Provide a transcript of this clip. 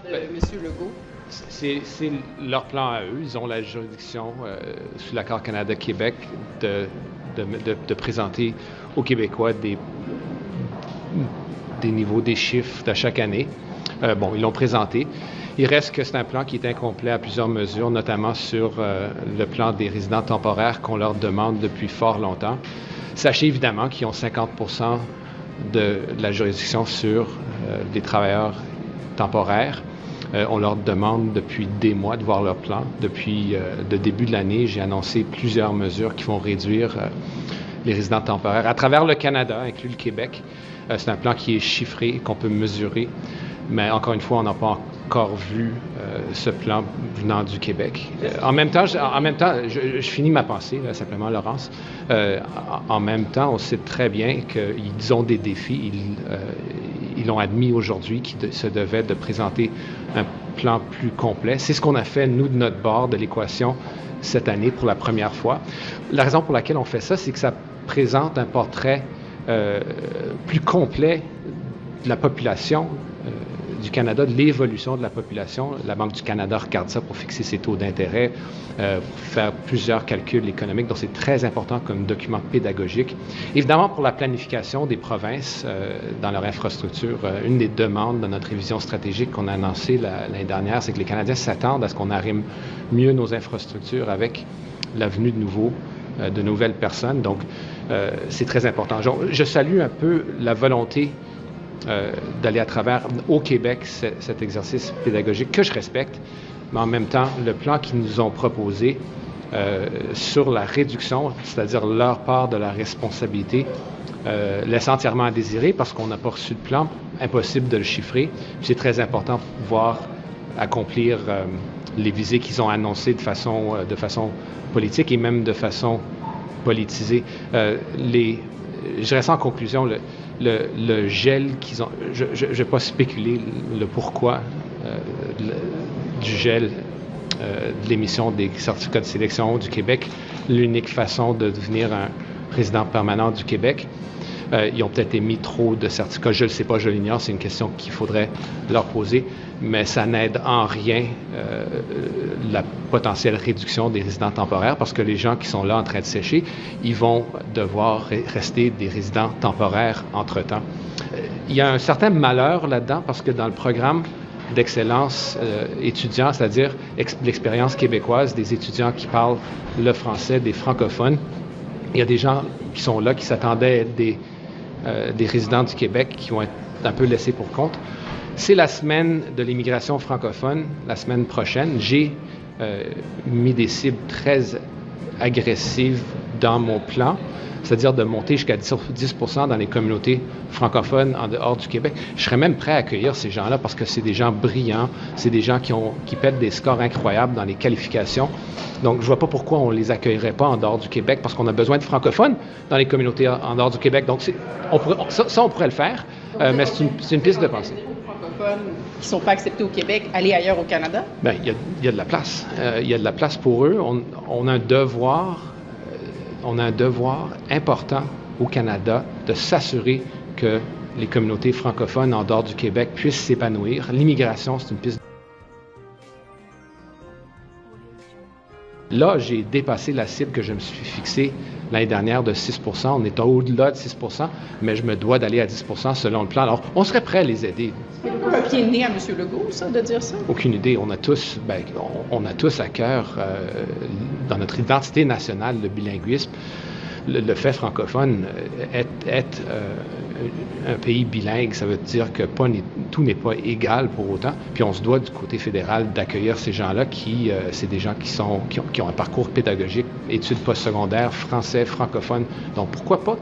M. Legault? C'est leur plan à eux. Ils ont la juridiction sous l'accord Canada-Québec de présenter aux Québécois des niveaux, des chiffres de chaque année. Bon, ils l'ont présenté. Il reste que c'est un plan qui est incomplet à plusieurs mesures, notamment sur le plan des résidents temporaires qu'on leur demande depuis fort longtemps. Sachez évidemment qu'ils ont 50% de la juridiction sur des travailleurs temporaires. On leur demande depuis des mois de voir leur plan. Depuis le début de l'année, j'ai annoncé plusieurs mesures qui vont réduire les résidents temporaires à travers le Canada, inclus le Québec. C'est un plan qui est chiffré, qu'on peut mesurer, mais encore une fois, on n'a pas encore vu ce plan venant du Québec. En même temps, je finis ma pensée, là, simplement, Laurence. En même temps, on sait très bien qu'ils ont des défis. Ils l'ont admis aujourd'hui qu'ils se devaient de présenter un plan plus complet. C'est ce qu'on a fait, nous, de notre bord de l'équation cette année pour la première fois. La raison pour laquelle on fait ça, c'est que ça présente un portrait plus complet de la population du Canada, de l'évolution de la population. La Banque du Canada regarde ça pour fixer ses taux d'intérêt, pour faire plusieurs calculs économiques, donc c'est très important comme document pédagogique. Évidemment, pour la planification des provinces dans leur infrastructure, une des demandes de notre révision stratégique qu'on a annoncée l'année dernière, c'est que les Canadiens s'attendent à ce qu'on arrime mieux nos infrastructures avec la venue de nouvelles personnes. Donc, c'est très important. Je salue un peu la volonté d'aller à travers au Québec cet exercice pédagogique que je respecte, mais en même temps, le plan qu'ils nous ont proposé sur la réduction, c'est-à-dire leur part de la responsabilité, laisse entièrement à désirer parce qu'on n'a pas reçu de plan, impossible de le chiffrer. C'est très important pour pouvoir accomplir les visées qu'ils ont annoncées de façon politique et même de façon politisée. Je reste en conclusion, le gel qu'ils ont... Je ne vais pas spéculer le pourquoi du gel de l'émission des certificats de sélection du Québec, l'unique façon de devenir un résident permanent du Québec. Ils ont peut-être émis trop de certificats, je ne le sais pas, je l'ignore, c'est une question qu'il faudrait leur poser, mais ça n'aide en rien la potentielle réduction des résidents temporaires parce que les gens qui sont là en train de sécher, ils vont devoir rester des résidents temporaires entre-temps. Il y a un certain malheur là-dedans parce que dans le programme d'excellence étudiant, c'est-à-dire l'expérience québécoise des étudiants qui parlent le français, des francophones, il y a des gens qui sont là, qui s'attendaient à être des résidents du Québec qui vont être un peu laissés pour compte. C'est la semaine de l'immigration francophone, la semaine prochaine. J'ai mis des cibles très agressives dans mon plan, c'est-à-dire de monter jusqu'à 10% dans les communautés francophones en dehors du Québec. Je serais même prêt à accueillir ces gens-là parce que c'est des gens brillants, c'est des gens qui pètent des scores incroyables dans les qualifications. Donc, je ne vois pas pourquoi on ne les accueillerait pas en dehors du Québec parce qu'on a besoin de francophones dans les communautés en dehors du Québec. Donc, on pourrait le faire, mais c'est une piste de pensée. Francophones qui ne sont pas acceptés au Québec, aller ailleurs au Canada? Bien, il y a de la place. Il y a de la place pour eux. On a un devoir important au Canada de s'assurer que les communautés francophones en dehors du Québec puissent s'épanouir. L'immigration, c'est une piste. Là, j'ai dépassé la cible que je me suis fixée l'année dernière de 6%. On est au-delà de 6%, mais je me dois d'aller à 10% selon le plan. Alors, on serait prêt à les aider. C'est pas un pied de nez à M. Legault, ça, de dire ça? Aucune idée. On a tous à cœur, dans notre identité nationale, le bilinguisme. Le fait francophone, être un pays bilingue, ça veut dire que tout n'est pas égal pour autant. Puis on se doit du côté fédéral d'accueillir ces gens-là c'est des gens qui ont un parcours pédagogique, études postsecondaires, français, francophone. Donc pourquoi pas?